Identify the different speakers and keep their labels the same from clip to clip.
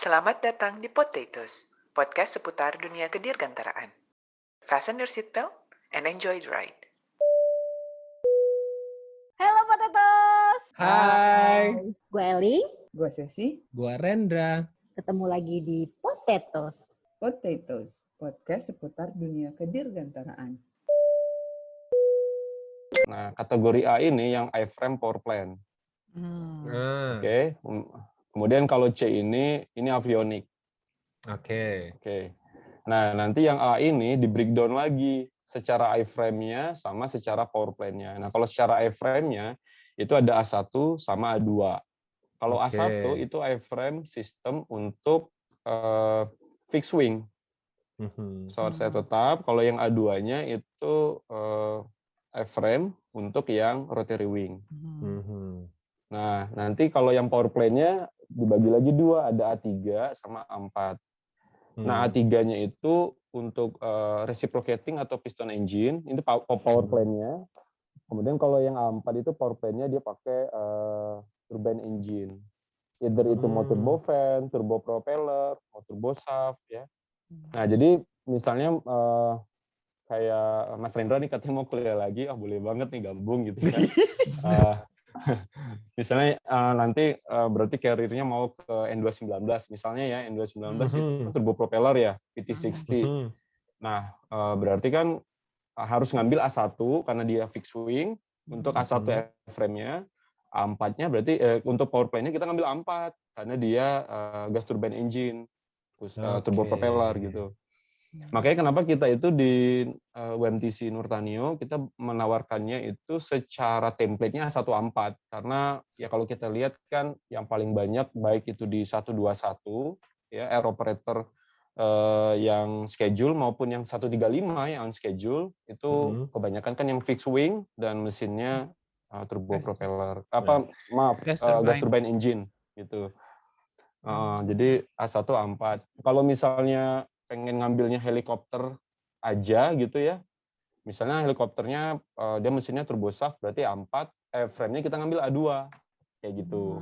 Speaker 1: Selamat datang di Potatoes, podcast seputar dunia kedirgantaraan. Fasten your seatbelt and enjoy the ride.
Speaker 2: Halo Potatoes.
Speaker 3: Hai.
Speaker 2: Gue Eli,
Speaker 4: Gue Sesi,
Speaker 3: Gua Rendra.
Speaker 2: ketemu lagi di Potatoes.
Speaker 4: Potatoes, podcast seputar dunia kedirgantaraan.
Speaker 5: Nah, kategori A ini yang iframe power plant.
Speaker 3: Ah,
Speaker 5: Oke. Kemudian kalau C ini avionik.
Speaker 3: Oke.
Speaker 5: Oke. Nah, nanti yang A ini di breakdown lagi secara iframe-nya sama secara power plant-nya. Nah, kalau secara iframe-nya itu ada A1 sama A2. Kalau
Speaker 3: Oke.
Speaker 5: A1 itu iframe sistem untuk fixed wing. Pesawat saya tetap. Kalau yang A2-nya itu iframe untuk yang rotary wing. Nah, nanti kalau yang power plant-nya dibagi lagi dua, ada A3 sama A4. Nah, A3-nya itu untuk reciprocating atau piston engine, ini power plant-nya. Kemudian kalau yang A4 itu power plant-nya dia pakai turbine engine. Either itu mau turbofan, turbo propeller, mau turbo shaft, ya. Nah, jadi misalnya kayak Mas Rendra nih katanya mau kuliah lagi, boleh banget nih gabung gitu kan. Misalnya nanti berarti karirnya mau ke N219 misalnya ya, N219 itu turbo propeller ya, PT60. Nah, berarti kan harus ngambil A1 karena dia fixed wing, untuk A1 frame-nya, A4-nya berarti untuk power plant-nya kita ngambil A4 karena dia gas turbine engine, turbo propeller gitu. Makanya kenapa kita itu di UMTC Nurtanio kita menawarkannya itu secara template-nya A1A4 karena ya kalau kita lihat kan yang paling banyak baik itu di 121 ya air operator yang schedule maupun yang 135 yang on schedule itu kebanyakan kan yang fixed wing dan mesinnya turbo propeller gas turbine engine gitu. Jadi A1A4. Kalau misalnya pengen ngambilnya helikopter aja gitu ya. Misalnya helikopternya dia mesinnya turbo shaft berarti A4, frame-nya kita ngambil A2 kayak gitu.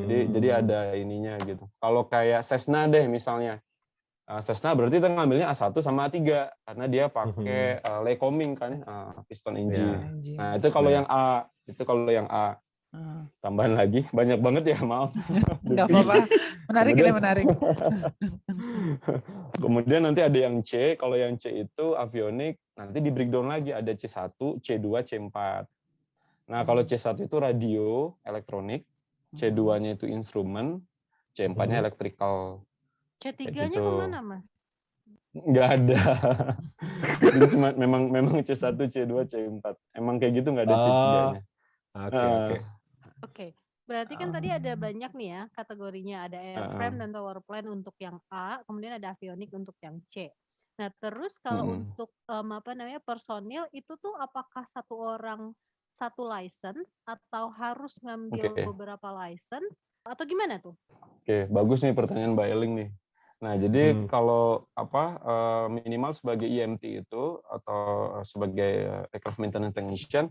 Speaker 5: Jadi ada ininya gitu. Kalau kayak Cessna deh misalnya. Cessna berarti kita ngambilnya A1 sama A3 karena dia pakai Lycoming kan, piston engine. Nah, itu kalau yang A, Tambahan lagi, banyak banget ya, maaf.
Speaker 1: Nggak apa-apa, menarik.
Speaker 5: Kemudian nanti ada yang C, kalau yang C itu avionik, nanti di breakdown lagi, ada C1, C2, C4. Nah, kalau C1 itu radio, elektronik, C2-nya itu instrumen, C4-nya electrical.
Speaker 6: C3-nya kemana, Mas?
Speaker 5: Nggak ada. Jadi cuma memang C1, C2, C4. Emang kayak gitu nggak ada C3-nya.
Speaker 6: Oke. Berarti kan tadi ada banyak nih ya kategorinya, ada airframe dan tower plant untuk yang A, kemudian ada avionik untuk yang C. Nah, terus kalau untuk personil itu tuh apakah satu orang satu license atau harus ngambil beberapa license atau gimana tuh?
Speaker 5: Oke, bagus nih pertanyaan Mbak Eling nih. Nah, jadi kalau minimal sebagai EMT itu atau sebagai aircraft maintenance technician,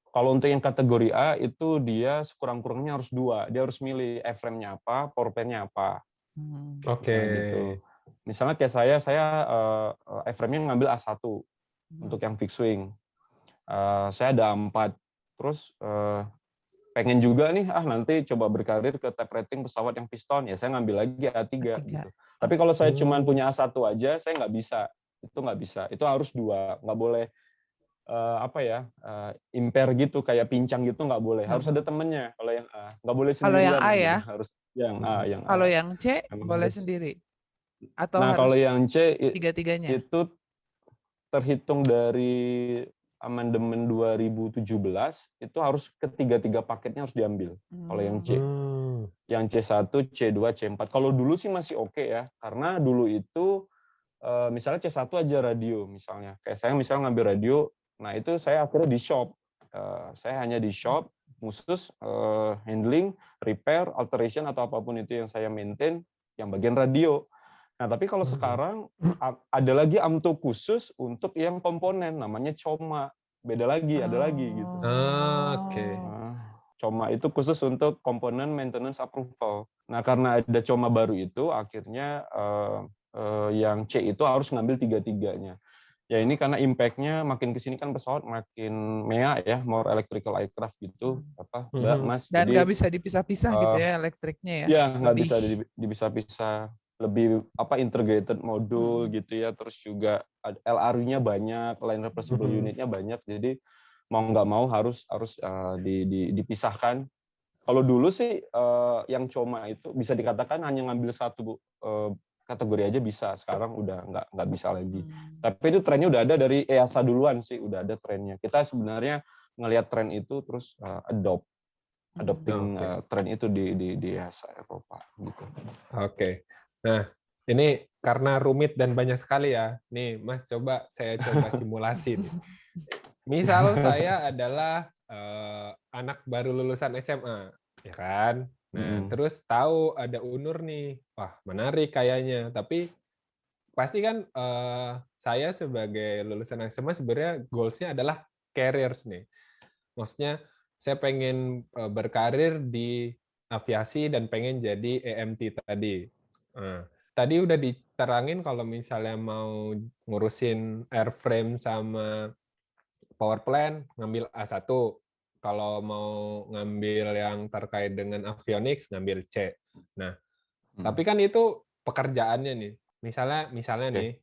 Speaker 5: kalau untuk yang kategori A itu dia sekurang-kurangnya harus 2. Dia harus milih airframe-nya apa, power plant-nya apa. Gitu. Misalnya kayak saya airframe-nya ngambil A1 untuk yang fixed wing. Saya ada A4. Terus pengen juga nih nanti coba berkarir ke type rating pesawat yang piston, ya saya ngambil lagi A3 gitu. Tapi kalau saya cuma punya A1 aja, saya nggak bisa. Itu nggak bisa. Itu harus 2. Nggak boleh impair gitu, kayak pincang gitu nggak boleh. Harus ada temennya kalau yang A. Nggak boleh sendirian.
Speaker 1: Kalau yang A ya?
Speaker 5: Harus yang A.
Speaker 1: Kalau yang C boleh sendiri? Atau
Speaker 5: nah,
Speaker 1: harus
Speaker 5: kalau yang C
Speaker 1: tiga-tiganya?
Speaker 5: itu terhitung dari amandemen 2017 itu harus ketiga-tiga paketnya harus diambil. Kalau yang C. Yang C1, C2, C4. Kalau dulu sih masih oke ya. Karena dulu itu misalnya C1 aja radio misalnya. Kayak saya misalnya ngambil radio, nah itu saya akhirnya di shop. Saya hanya di shop, khusus handling, repair, alteration, atau apapun itu yang saya maintain, yang bagian radio. Nah, tapi kalau sekarang ada lagi AMTO khusus untuk yang komponen, namanya COMA. Beda lagi, ada lagi gitu. COMA itu khusus untuk Component Maintenance Approval. Nah, karena ada COMA baru itu, akhirnya yang C itu harus ngambil tiga-tiganya. Ya ini karena impact-nya makin kesini kan pesawat makin MEA ya, more electrical aircraft gitu, Mbak, Mas.
Speaker 1: Dan
Speaker 5: Jadi,
Speaker 1: nggak bisa dipisah-pisah gitu ya elektriknya ya?
Speaker 5: ya nggak
Speaker 1: Lebih
Speaker 5: bisa dipisah-pisah, lebih integrated modul gitu ya, terus juga LRU-nya banyak, line replaceable unit-nya banyak, jadi mau nggak mau harus dipisahkan. Kalau dulu sih yang COMA itu bisa dikatakan hanya ngambil satu kategori aja bisa, sekarang udah nggak bisa lagi. Tapi itu trennya udah ada dari EASA duluan sih, udah ada trennya. Kita sebenarnya ngelihat tren itu terus adopting tren itu di EASA Eropa gitu.
Speaker 3: Oke. Nah, ini karena rumit dan banyak sekali ya. Nih, Mas saya coba simulasi nih. Misal saya adalah anak baru lulusan SMA, ya kan? Nah, terus tahu ada UNUR nih. Wah, menarik kayaknya. Tapi pasti kan saya sebagai lulusan SMA sebenarnya goals-nya adalah careers nih. Maksudnya saya pengen berkarir di aviasi dan pengen jadi EMT tadi. Nah, tadi udah diterangin kalau misalnya mau ngurusin airframe sama power plant, ngambil A1. Kalau mau ngambil yang terkait dengan avionics, ngambil C. Nah, tapi kan itu pekerjaannya nih. Misalnya nih,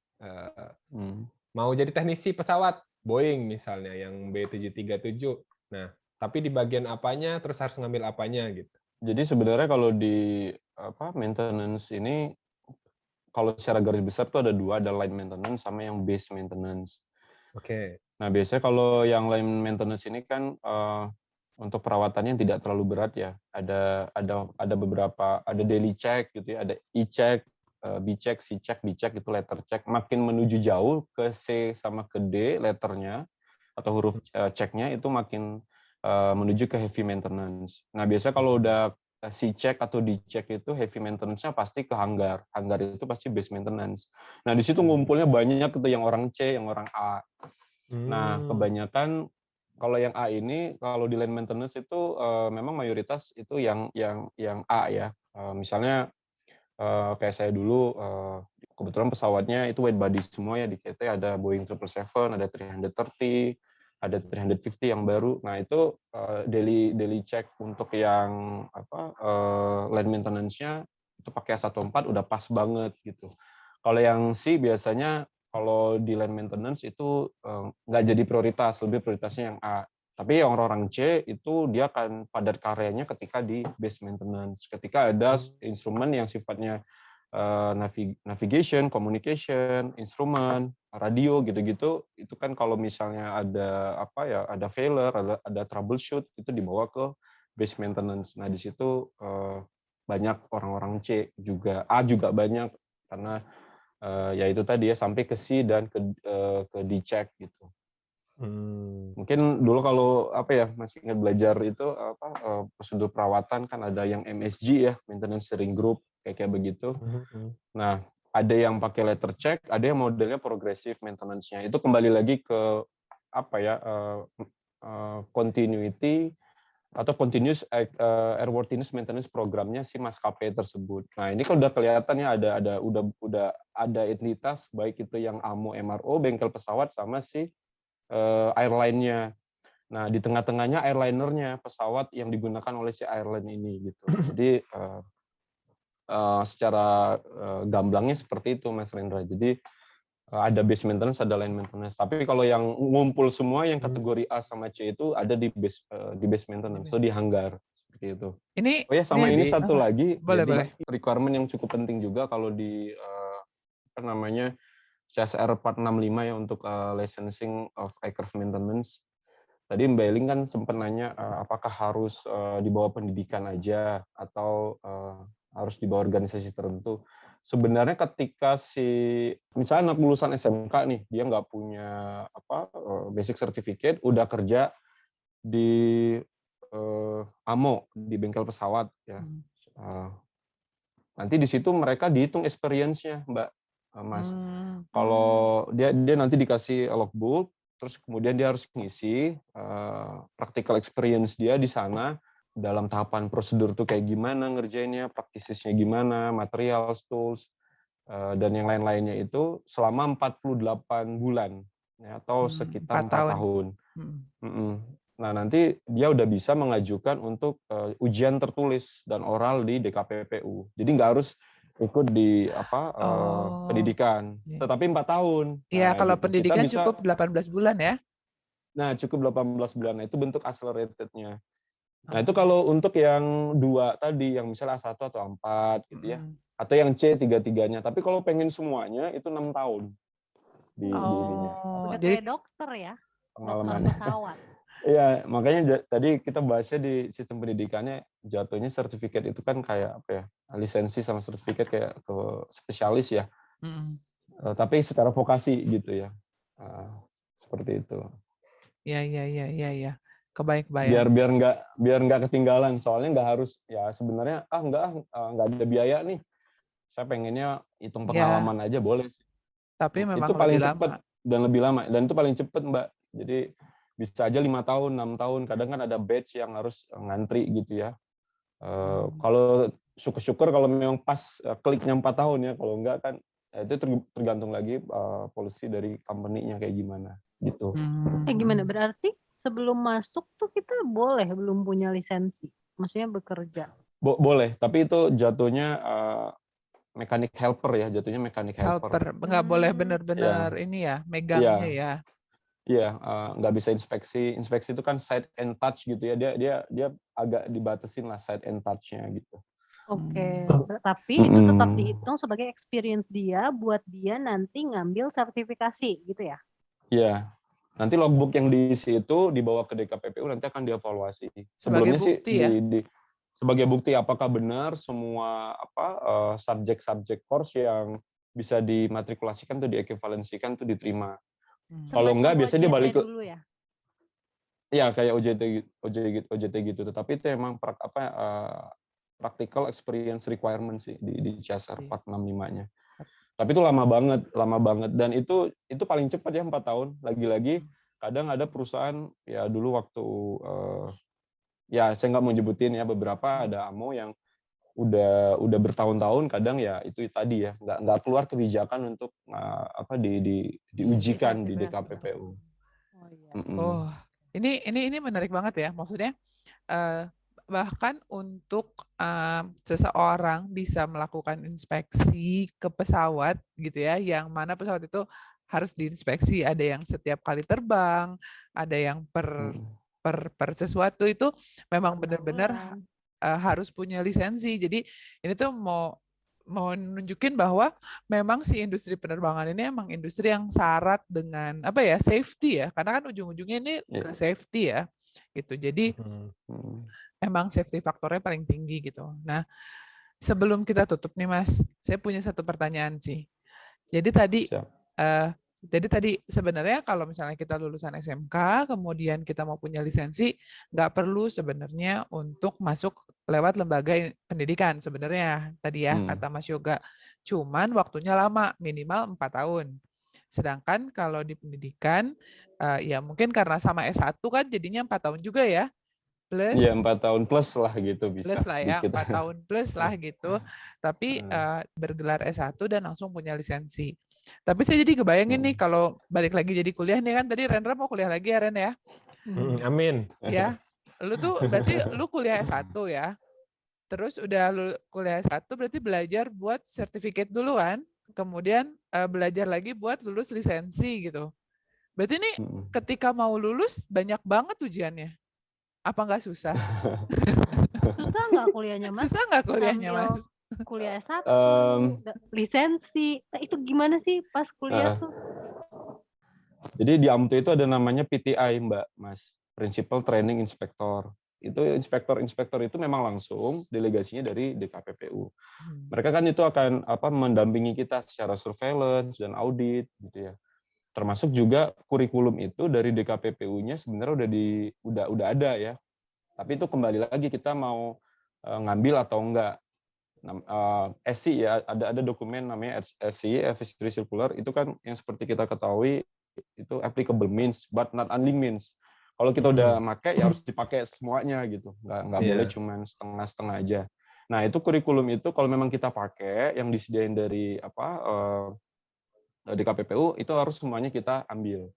Speaker 3: mau jadi teknisi pesawat Boeing misalnya, yang B737. Nah, tapi di bagian apanya, terus harus ngambil apanya gitu.
Speaker 5: Jadi sebenarnya kalau di maintenance ini, kalau secara garis besar tuh ada dua, ada line maintenance sama yang base maintenance.
Speaker 3: Oke.
Speaker 5: Nah, biasanya kalau yang line maintenance ini kan untuk perawatannya tidak terlalu berat ya. Ada beberapa, ada daily check gitu ya, ada E-check, B-check, C-check, D-check itu letter check. Makin menuju jauh ke C sama ke D letternya atau huruf checknya itu makin menuju ke heavy maintenance. Nah, biasanya kalau udah C-check atau D-check itu heavy maintenance-nya pasti ke hanggar. Hanggar itu pasti base maintenance. Nah, di situ ngumpulnya banyak itu yang orang C, yang orang A. Nah, kebanyakan kalau yang A ini, kalau di line maintenance itu memang mayoritas itu yang A ya. Misalnya kayak saya dulu, kebetulan pesawatnya itu wide body semua ya, di KT ada Boeing 777, ada 330, ada 350 yang baru. Nah, itu daily check untuk yang line maintenance-nya itu pakai A14 udah pas banget gitu. Kalau yang C biasanya kalau di line maintenance itu nggak jadi prioritas, lebih prioritasnya yang A. Tapi yang orang C itu dia akan padat karyanya ketika di base maintenance. Ketika ada instrumen yang sifatnya navigation, communication, instrumen, radio gitu-gitu, itu kan kalau misalnya ada failure, ada troubleshoot, itu dibawa ke base maintenance. Nah, di situ banyak orang-orang C juga, A juga banyak karena ya itu tadi ya, sampai ke C dan ke D-check gitu. Mungkin dulu kalau masih ingat belajar itu prosedur perawatan kan ada yang MSG ya, maintenance steering group kayak begitu. Nah, ada yang pakai letter check, ada yang modelnya progressive maintenance-nya. Itu kembali lagi ke continuity atau continuous airworthiness maintenance programnya si maskapai tersebut. Nah, ini kan udah kelihatan ya udah ada entitas baik itu yang AMO MRO bengkel pesawat sama si airline-nya. Nah, di tengah-tengahnya airliner-nya, pesawat yang digunakan oleh si airline ini gitu. Jadi secara gamblangnya seperti itu, Mas Rendra. Jadi ada base maintenance, ada line maintenance. Tapi kalau yang ngumpul semua yang kategori A sama C itu ada di base maintenance, atau di hanggar seperti itu. Ini satu lagi,
Speaker 1: boleh.
Speaker 5: Requirement yang cukup penting juga kalau di CSR 465 ya untuk licensing of aircraft maintenance. Tadi Mbak Eling kan sempat nanya apakah harus di bawah pendidikan aja atau harus di bawah organisasi tertentu. Sebenarnya ketika misalnya anak lulusan SMK nih, dia nggak punya basic certificate, udah kerja di AMO, di bengkel pesawat ya. Nanti di situ mereka dihitung experience-nya, Mbak, Mas. Kalau dia nanti dikasih logbook, terus kemudian dia harus ngisi practical experience dia di sana. dalam tahapan prosedur tuh kayak gimana ngerjainnya, praktisisnya gimana, material, tools, dan yang lain-lainnya itu selama 48 bulan, ya, atau sekitar 4 tahun. Nah, nanti dia udah bisa mengajukan untuk ujian tertulis dan oral di DKPPU. Jadi nggak harus ikut di pendidikan, tetapi 4 tahun.
Speaker 1: Iya,
Speaker 5: Nah,
Speaker 1: kalau
Speaker 5: gitu.
Speaker 1: pendidikan
Speaker 5: Kita bisa,
Speaker 1: cukup 18 bulan ya.
Speaker 5: Nah, cukup 18 bulan. Nah, itu bentuk accelerated-nya. Nah, itu kalau untuk yang 2 tadi, yang misalnya A1 atau A4 gitu ya. Atau yang C 3-3-nya. Tapi kalau pengen semuanya itu 6 tahun di ininya.
Speaker 6: Udah
Speaker 1: Jadi
Speaker 6: kayak dokter ya, dokter
Speaker 5: Pengalamannya.
Speaker 6: pesawat.
Speaker 5: Iya, makanya tadi kita bahasnya di sistem pendidikannya jatuhnya sertifikat itu kan kayak apa ya? Lisensi sama sertifikat kayak ke spesialis ya. Tapi secara vokasi gitu ya. Seperti itu.
Speaker 1: Iya. Kebayang.
Speaker 5: Biar nggak ketinggalan. Soalnya nggak harus ya sebenarnya nggak ada biaya nih. Saya pengennya hitung pengalaman aja boleh sih.
Speaker 1: Tapi memang
Speaker 5: itu paling
Speaker 1: lebih
Speaker 5: cepat
Speaker 1: lama.
Speaker 5: dan lebih lama, dan itu paling cepat, Mbak. Jadi bisa aja 5 tahun, 6 tahun. Kadang kan ada batch yang harus ngantri gitu ya. Kalau syukur-syukur kalau memang pas kliknya 4 tahun ya. Kalau enggak kan itu tergantung lagi policy dari company-nya kayak gimana gitu.
Speaker 6: Gimana berarti sebelum masuk tuh kita belum punya lisensi, maksudnya bekerja.
Speaker 5: Boleh, tapi itu jatuhnya mechanic helper ya, jatuhnya mechanic helper.
Speaker 1: Nggak boleh benar-benar ini ya, megangnya ya.
Speaker 5: Iya, nggak bisa inspeksi. Inspeksi itu kan side and touch gitu ya. Dia agak dibatasin lah side and touch-nya gitu.
Speaker 6: Oke. Tapi itu tetap dihitung sebagai experience dia buat dia nanti ngambil sertifikasi gitu ya?
Speaker 5: Iya. Nanti logbook yang diisi itu dibawa ke DKPPU, nanti akan dievaluasi. Sebelumnya sih sebagai bukti apakah benar semua subjek-subjek course yang bisa dimatrikulasikan tuh diekuivalensikan tuh diterima. Kalau enggak biasanya dia balik ke
Speaker 6: dulu ya.
Speaker 5: Iya, kayak OJT gitu. Tetapi itu emang practical experience requirement sih di CSR 465-nya. Tapi itu lama banget dan itu paling cepat ya 4 tahun. Lagi-lagi kadang ada perusahaan ya dulu waktu ya saya nggak mau nyebutin ya, beberapa ada AMO yang udah bertahun-tahun, kadang ya itu tadi ya nggak keluar kebijakan untuk diujikan di DKPPU.
Speaker 1: Ini menarik banget ya, maksudnya bahkan untuk seseorang bisa melakukan inspeksi ke pesawat gitu ya, yang mana pesawat itu harus diinspeksi, ada yang setiap kali terbang, ada yang per sesuatu, itu memang benar-benar harus punya lisensi. Jadi ini tuh mau nunjukin bahwa memang si industri penerbangan ini emang industri yang syarat dengan safety ya, karena kan ujung-ujungnya ini ke safety ya gitu. Jadi emang safety faktornya paling tinggi gitu. Nah, sebelum kita tutup nih Mas, saya punya satu pertanyaan sih. Jadi tadi sebenarnya kalau misalnya kita lulusan SMK, kemudian kita mau punya lisensi, nggak perlu sebenarnya untuk masuk lewat lembaga pendidikan sebenarnya tadi ya, kata Mas Yoga. Cuman waktunya lama, minimal 4 tahun. Sedangkan kalau di pendidikan, ya mungkin karena sama S1 kan jadinya 4 tahun juga ya. Plus,
Speaker 5: ya 4 tahun plus lah gitu bisa.
Speaker 1: Plus lah ya, 4 tahun plus lah gitu. Tapi bergelar S1 dan langsung punya lisensi. Tapi saya jadi kebayangin nih kalau balik lagi jadi kuliah nih kan, tadi Rendra mau kuliah lagi ya Ren ya?
Speaker 3: Amin.
Speaker 1: Ya, lu tuh berarti lu kuliah S1 ya? Terus udah lu kuliah S1 berarti belajar buat sertifikat dulu kan? Kemudian belajar lagi buat lulus lisensi gitu. Berarti nih ketika mau lulus banyak banget ujiannya. Apa nggak susah?
Speaker 6: Susah nggak kuliahnya Mas?
Speaker 1: Susah nggak kuliahnya Mas?
Speaker 6: Kuliah S1, lisensi, itu gimana sih pas kuliah tuh?
Speaker 5: Jadi di AMTU itu ada namanya PTI Mas, Principal Training Inspector. Itu inspektor itu memang langsung delegasinya dari DKPPU. Mereka kan itu akan mendampingi kita secara surveillance dan audit gitu ya. Termasuk juga kurikulum itu dari DKPPU-nya sebenarnya udah ada ya. Tapi itu kembali lagi kita mau ngambil atau enggak. SC ya, ada dokumen namanya SC, Advisory Circular, itu kan yang seperti kita ketahui itu applicable means but not only means. Kalau kita udah pakai ya harus dipakai semuanya gitu, nggak
Speaker 3: Iya.
Speaker 5: boleh cuman setengah-setengah aja. Nah itu kurikulum itu kalau memang kita pakai yang disediain dari di KPPU itu harus semuanya kita ambil.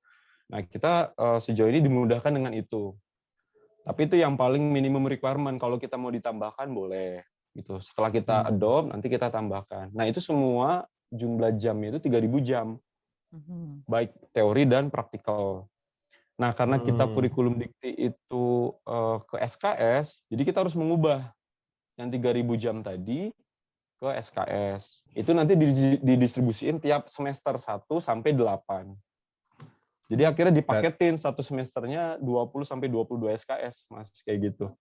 Speaker 5: Nah kita sejauh ini dimudahkan dengan itu. Tapi itu yang paling minimum requirement. Kalau kita mau ditambahkan boleh gitu. Setelah kita adopt nanti kita tambahkan. Nah itu semua jumlah jamnya itu 3.000 jam. Baik teori dan praktikal. Nah, karena kita kurikulum dikti itu ke SKS, jadi kita harus mengubah yang 3.000 jam tadi ke SKS. Itu nanti didistribusiin tiap semester 1 sampai 8. Jadi akhirnya dipaketin satu semesternya 20 sampai 22 SKS, Mas, kayak gitu.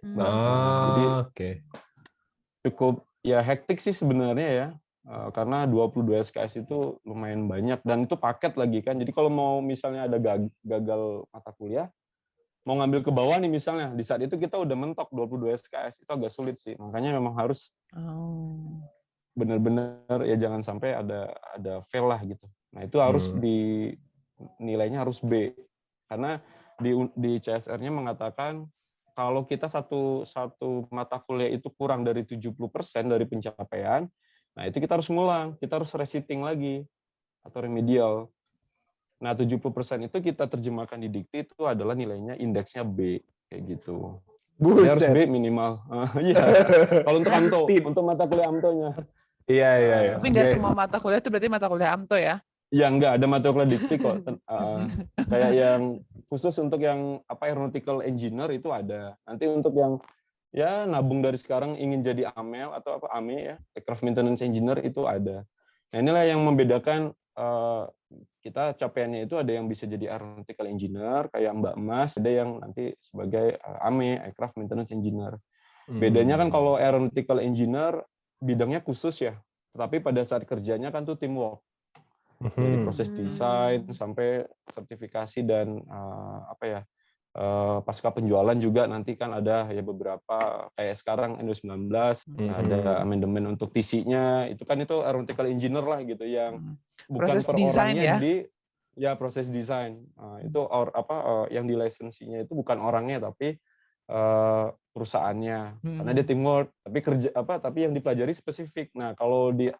Speaker 5: Jadi cukup ya hektik sih sebenarnya ya. Karena 22 SKS itu lumayan banyak dan itu paket lagi kan. Jadi kalau mau misalnya ada gagal mata kuliah, mau ngambil ke bawah nih misalnya, di saat itu kita udah mentok 22 SKS, itu agak sulit sih. Makanya memang harus benar-benar ya jangan sampai ada fail lah gitu. Nah, itu harus nilainya harus B. Karena di CSR-nya mengatakan kalau kita satu mata kuliah itu kurang dari 70% dari pencapaian, nah, itu kita harus ngulang, kita harus resiting lagi atau remedial. Nah, 70% itu kita terjemahkan di dikti itu adalah nilainya indeksnya B kayak gitu. Jadi harus B minimal. Iya. Kalau untuk AMTO, untuk mata kuliah AMTO-nya.
Speaker 3: Iya.
Speaker 1: Tapi nggak semua mata kuliah itu berarti mata kuliah AMTO ya?
Speaker 5: Ya enggak, ada mata kuliah dikti kok. Kayak yang khusus untuk yang aeronautical engineer itu ada. Nanti untuk yang ya nabung dari sekarang ingin jadi AMEL atau AME ya, aircraft maintenance engineer itu ada. Nah, inilah yang membedakan kita capaiannya itu ada yang bisa jadi aeronautical engineer kayak Mbak Mas, ada yang nanti sebagai AME, aircraft maintenance engineer. Bedanya kan kalau aeronautical engineer bidangnya khusus ya, tetapi pada saat kerjanya kan tuh teamwork. Dari proses desain sampai sertifikasi dan pasca penjualan juga nanti kan ada ya beberapa kayak sekarang N19 ada amandemen untuk TC-nya itu aeronautical engineer lah gitu yang bukan
Speaker 1: proses
Speaker 5: per
Speaker 1: desain
Speaker 5: orangnya
Speaker 1: ya?
Speaker 5: Proses desain itu yang di lisensinya itu bukan orangnya tapi perusahaannya karena dia teamwork tapi yang dipelajari spesifik. Nah kalau di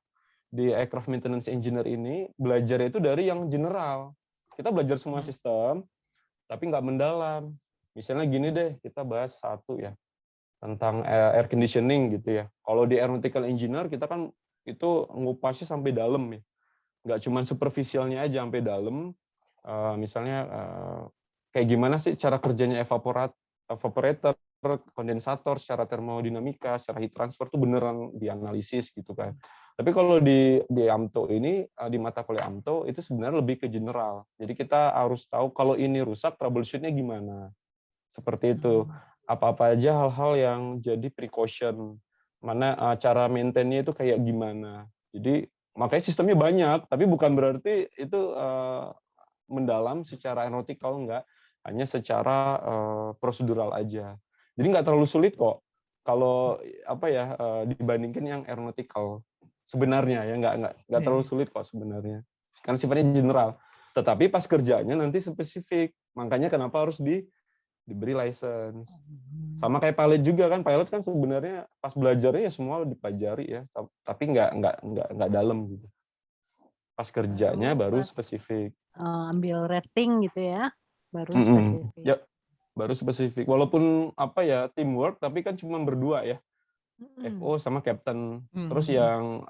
Speaker 5: aircraft maintenance engineer ini belajar itu dari yang general, kita belajar semua sistem tapi nggak mendalam. Misalnya gini deh, kita bahas satu ya, tentang air conditioning gitu ya. Kalau di aeronautical engineer, kita kan itu ngupasnya sampai dalam ya. Nggak cuma superficialnya aja sampai dalam. Misalnya, kayak gimana sih cara kerjanya evaporator, kondensator, secara termodinamika, secara heat transfer itu beneran dianalisis gitu kan. Tapi kalau di AMTO ini, di mata kuliah AMTO, itu sebenarnya lebih ke general. Jadi kita harus tahu kalau ini rusak, troubleshoot-nya gimana. Seperti itu. Apa-apa aja hal-hal yang jadi precaution. Mana cara maintain-nya itu kayak gimana. Jadi makanya sistemnya banyak, tapi bukan berarti itu mendalam secara aeronautical, enggak. Hanya secara prosedural aja. Jadi nggak terlalu sulit kok. Kalau dibandingkan yang aeronautical. Sebenarnya ya nggak terlalu sulit kok sebenarnya karena sifatnya general, tetapi pas kerjanya nanti spesifik. Makanya kenapa harus diberi license. Sama kayak pilot juga kan, pilot kan sebenarnya pas belajarnya ya semua dipelajari ya, tapi nggak dalam gitu. Pas kerjanya baru spesifik.
Speaker 6: Ambil rating gitu ya, baru spesifik.
Speaker 5: Ya, baru spesifik. Walaupun teamwork, tapi kan cuma berdua ya. FO sama captain. Terus yang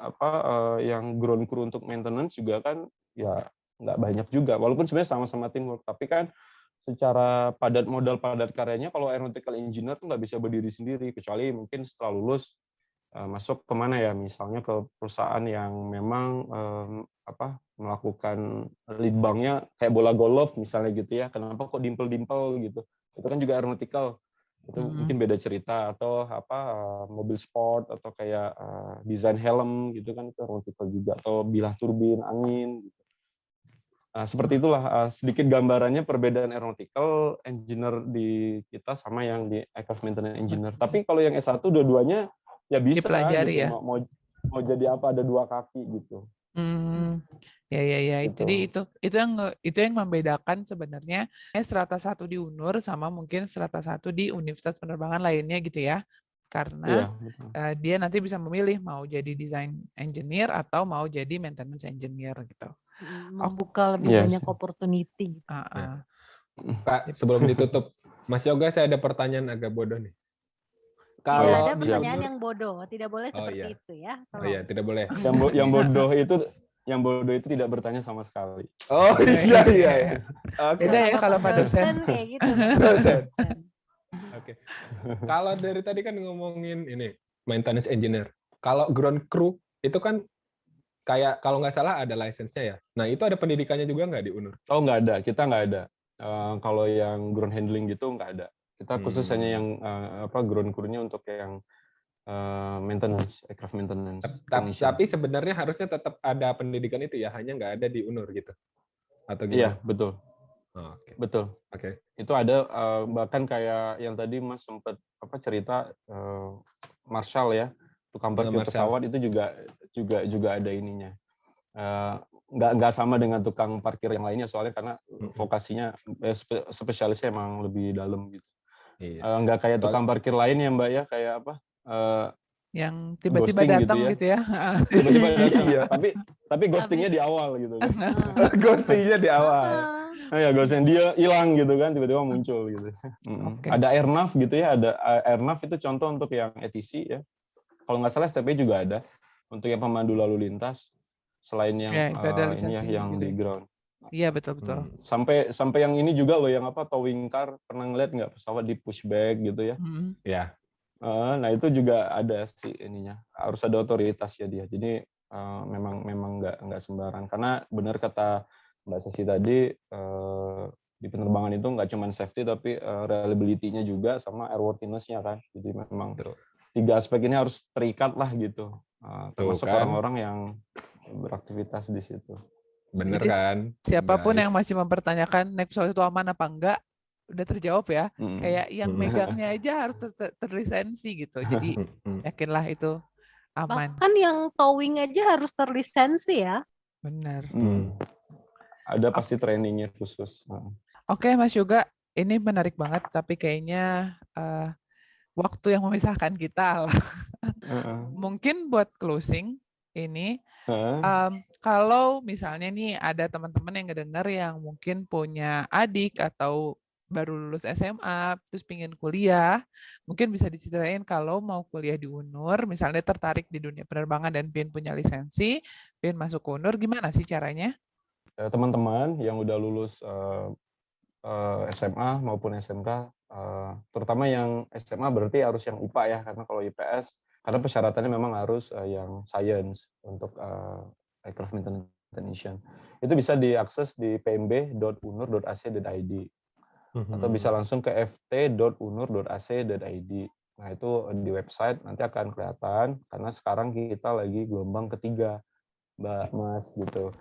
Speaker 5: yang ground crew untuk maintenance juga kan ya nggak banyak juga. Walaupun sebenarnya sama-sama teamwork, tapi kan secara modal padat karyanya kalau aeronautical engineer tuh nggak bisa berdiri sendiri kecuali mungkin setelah lulus masuk kemana ya, misalnya ke perusahaan yang memang melakukan lead banknya kayak bola golf misalnya gitu ya. Kenapa kok dimpel-dimpel gitu? Itu kan juga aeronautical. Itu mungkin beda cerita. Atau mobil sport atau kayak desain helm gitu kan, itu aeronautical juga, atau bilah turbin angin gitu. Seperti itulah sedikit gambarannya perbedaan aeronautical engineer di kita sama yang di aircraft maintenance engineer. Tapi kalau yang S1 dua-duanya ya bisa
Speaker 1: dipelajari
Speaker 5: gitu.
Speaker 1: ya.
Speaker 5: Mau jadi apa, ada dua kaki gitu.
Speaker 1: Ya.
Speaker 5: Gitu.
Speaker 1: Jadi itu yang membedakan sebenarnya strata 1 di UNUR sama mungkin strata 1 di universitas penerbangan lainnya gitu ya. Karena
Speaker 5: Iya, betul.
Speaker 1: dia nanti bisa memilih mau jadi design engineer atau mau jadi maintenance engineer gitu.
Speaker 6: Membuka lebih
Speaker 5: Yes.
Speaker 6: banyak opportunity.
Speaker 3: Kak, sebelum ditutup, Mas Yoga, saya ada pertanyaan agak bodoh nih.
Speaker 6: Tidak
Speaker 3: Kalau
Speaker 6: ada
Speaker 3: di
Speaker 6: pertanyaan
Speaker 3: UNUR,
Speaker 6: yang bodoh, tidak boleh seperti itu ya.
Speaker 3: oh iya, tidak boleh.
Speaker 5: Yang bodoh itu tidak bertanya sama sekali.
Speaker 3: Oh iya. Oke.
Speaker 1: Beda ya kalau Pak dosen.
Speaker 6: Kayak gitu.
Speaker 3: Dosen. Oke. Kalau dari tadi kan ngomongin ini maintenance engineer. Kalau ground crew itu kan kayak kalau nggak salah ada license-nya ya. Nah itu ada pendidikannya juga nggak di UNUR?
Speaker 5: Oh, nggak ada, kita nggak ada. Kalau yang ground handling gitu nggak ada. Kita khusus hanya yang ground crew-nya untuk yang maintenance, aircraft maintenance.
Speaker 3: Tapi sebenarnya harusnya tetap ada pendidikan itu ya, hanya nggak ada di UNUR gitu. Atau gimana?
Speaker 5: Iya, betul.
Speaker 3: Oh, okay.
Speaker 5: Betul.
Speaker 3: Oke.
Speaker 5: Itu ada bahkan kayak yang tadi Mas sempat cerita Marshall ya, tukang parkir pesawat itu juga ada ininya. Nggak sama dengan tukang parkir yang lainnya soalnya karena vokasinya spesialisnya emang lebih dalam gitu.
Speaker 3: Iya.
Speaker 5: Nggak kayak tukang parkir lain ya Mbak ya, kayak apa?
Speaker 1: Yang tiba-tiba datang gitu ya.
Speaker 5: Tiba-tiba datang. Iya. Tapi ghostingnya di awal gitu kan.
Speaker 3: Ghostingnya di awal.
Speaker 5: Ya ghosting dia hilang gitu kan, tiba-tiba muncul gitu. Okay. Ada airnav gitu ya, ada airnav itu contoh untuk yang ATC ya. Kalau nggak salah STP juga ada untuk yang pemandu lalu lintas selain yang ini ya yang di ground.
Speaker 1: Iya betul.
Speaker 5: Sampai yang ini juga loh yang apa towing car, pernah ngeliat nggak pesawat di pushback gitu ya?
Speaker 3: Ya.
Speaker 5: Nah itu juga ada sih ininya, harus ada otoritas ya dia. Jadi memang nggak sembarang karena benar kata Mbak Sesi tadi di penerbangan itu nggak cuma safety tapi reliability-nya juga sama airworthiness-nya kan. Jadi memang 3 aspek ini harus terikat lah gitu. Termasuk orang-orang yang beraktivitas di situ.
Speaker 3: Bener kan?
Speaker 1: Siapapun yang masih mempertanyakan naik pesawat itu aman apa enggak, udah terjawab ya. Kayak yang megangnya aja harus terlisensi gitu. Jadi yakinlah itu aman.
Speaker 6: Bahkan yang towing aja harus terlisensi ya.
Speaker 1: Benar.
Speaker 5: Ada pasti trainingnya khusus.
Speaker 1: Oke, Mas Yoga, ini menarik banget. Tapi kayaknya waktu yang memisahkan kita lah. Mungkin buat closing ini, kalau misalnya nih ada teman-teman yang ngedenger yang mungkin punya adik atau baru lulus SMA, terus pingin kuliah, mungkin bisa diceritain kalau mau kuliah di UNUR, misalnya tertarik di dunia penerbangan dan pingin punya lisensi, pingin masuk ke UNUR, gimana sih caranya?
Speaker 5: Teman-teman yang udah lulus SMA maupun SMK, terutama yang SMA berarti harus yang IPA ya, karena kalau IPS, karena persyaratannya memang harus yang science untuk aircraft maintenance technician. Itu bisa diakses di pmb.unur.ac.id atau bisa langsung ke ft.unur.ac.id. Nah itu di website nanti akan kelihatan karena sekarang kita lagi gelombang ketiga, Mbak Mas gitu.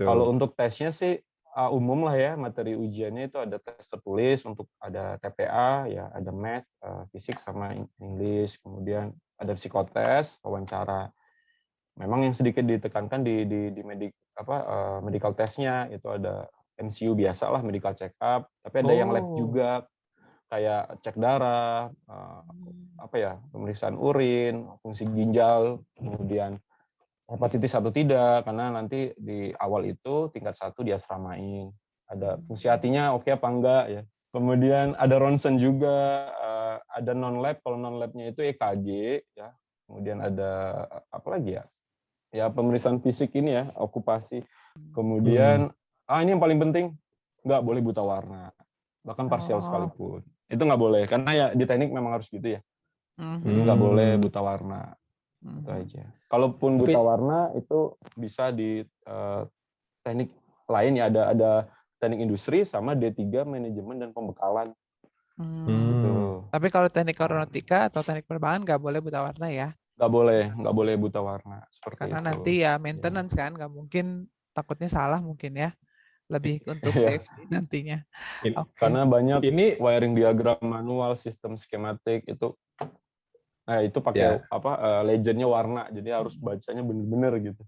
Speaker 5: Kalau untuk tesnya sih umum lah ya, materi ujiannya itu ada tes tertulis untuk ada TPA ya, ada math, fisik sama English, kemudian ada psikotes, wawancara. Memang yang sedikit ditekankan di medical testnya itu ada MCU biasa lah, medical check up, tapi ada yang lab juga kayak cek darah, pemeriksaan urin, fungsi ginjal, kemudian hepatitis atau tidak, karena nanti di awal itu tingkat 1 diasramain. Ada fungsi hatinya oke apa enggak ya. Kemudian ada ronsen juga, ada non lab, kalau non labnya itu EKG ya. Kemudian ada apa lagi ya? Ya pemeriksaan fisik ini ya, okupasi. Kemudian ini yang paling penting, nggak boleh buta warna, bahkan parsial sekalipun. Itu nggak boleh, karena ya di teknik memang harus gitu ya. Jadi nggak boleh buta warna. Itu aja. Kalaupun buta warna itu bisa di teknik lain ya, ada teknik industri sama D3 manajemen dan pembekalan. Gitu.
Speaker 1: Tapi kalau teknik aeronautika atau teknik penerbangan nggak boleh buta warna ya?
Speaker 5: Nggak boleh buta warna. Seperti
Speaker 1: karena
Speaker 5: itu.
Speaker 1: Nanti ya maintenance kan, nggak mungkin, takutnya salah mungkin ya. Lebih untuk safety nantinya.
Speaker 5: Karena banyak wiring diagram manual, sistem skematik itu pakai legendnya warna, jadi harus bacanya bener-bener gitu.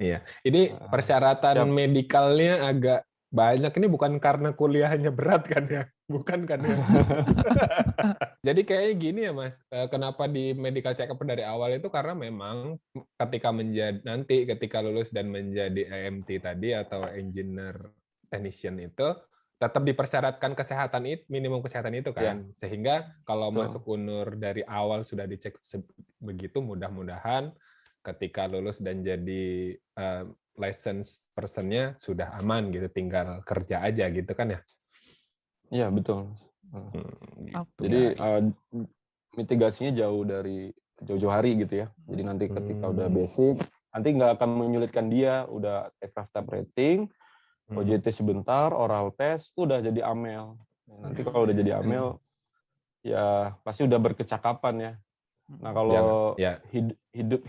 Speaker 3: Iya, ini persyaratan
Speaker 5: Siap.
Speaker 3: medikalnya agak banyak. Ini bukan karena kuliahnya berat kan ya? Bukan kan ya? Jadi kayaknya gini ya Mas, kenapa di medical check up dari awal itu karena memang ketika lulus dan menjadi EMT tadi atau engineer technician itu tetap dipersyaratkan kesehatan itu, minimum kesehatan itu kan. Sehingga kalau
Speaker 5: Betul.
Speaker 3: masuk UNUR dari awal sudah dicek begitu, mudah-mudahan ketika lulus dan jadi license person-nya sudah aman gitu, tinggal kerja aja gitu kan ya.
Speaker 5: Iya, betul.
Speaker 1: Oke.
Speaker 5: Jadi mitigasinya jauh-jauh hari gitu ya. Jadi nanti ketika udah basic, nanti nggak akan menyulitkan dia, udah step rating, OJT sebentar, oral test, udah jadi amel. Nanti kalau udah jadi amel, ya pasti udah berkecakapan ya. Nah kalau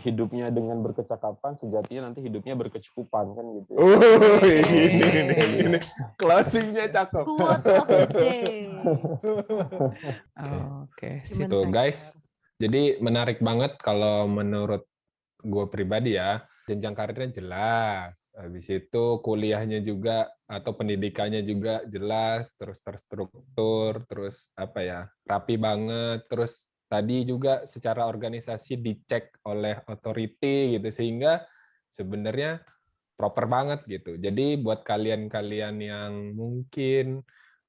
Speaker 5: hidupnya dengan berkecakapan, sejatinya nanti hidupnya berkecukupan kan gitu.
Speaker 3: Ini closingnya cakep.
Speaker 6: Quote of the day.
Speaker 1: Oke,
Speaker 6: Gimana,
Speaker 3: Tuh
Speaker 6: Say?
Speaker 3: guys, jadi menarik banget kalau menurut gue pribadi ya, jenjang karirnya jelas. Habis itu kuliahnya juga atau pendidikannya juga jelas, terus terstruktur, terus apa ya, rapi banget, terus tadi juga secara organisasi dicek oleh authority gitu, sehingga sebenarnya proper banget gitu. Jadi buat kalian-kalian yang mungkin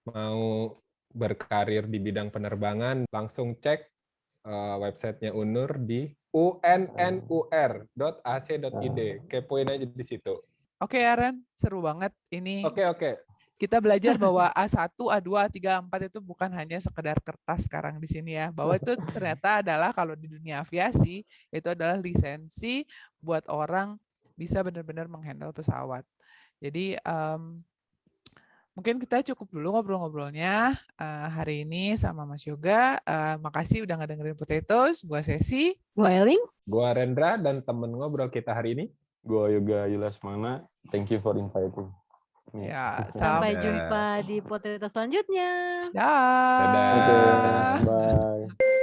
Speaker 3: mau berkarir di bidang penerbangan, langsung cek websitenya UNUR di unnur.ac.id. Kepoin aja di situ.
Speaker 1: Oke, Aren, seru banget ini.
Speaker 3: Oke.
Speaker 1: Kita belajar bahwa A1, A2, A3, A4 itu bukan hanya sekedar kertas sekarang di sini ya. Bahwa itu ternyata adalah kalau di dunia aviasi, itu adalah lisensi buat orang bisa benar-benar menghandle pesawat. Jadi mungkin kita cukup dulu ngobrol-ngobrolnya hari ini sama Mas Yoga. Makasih udah ngedengerin Potatoes. Gua Sesi.
Speaker 6: Gua Eling.
Speaker 3: Gua Rendra dan temen ngobrol kita hari ini.
Speaker 5: Gua Yoga Yulasmana. Thank you for inviting.
Speaker 1: Ya,
Speaker 6: Sampai jumpa di Potato selanjutnya.
Speaker 1: Dadah.
Speaker 3: Dadah.
Speaker 5: Bye.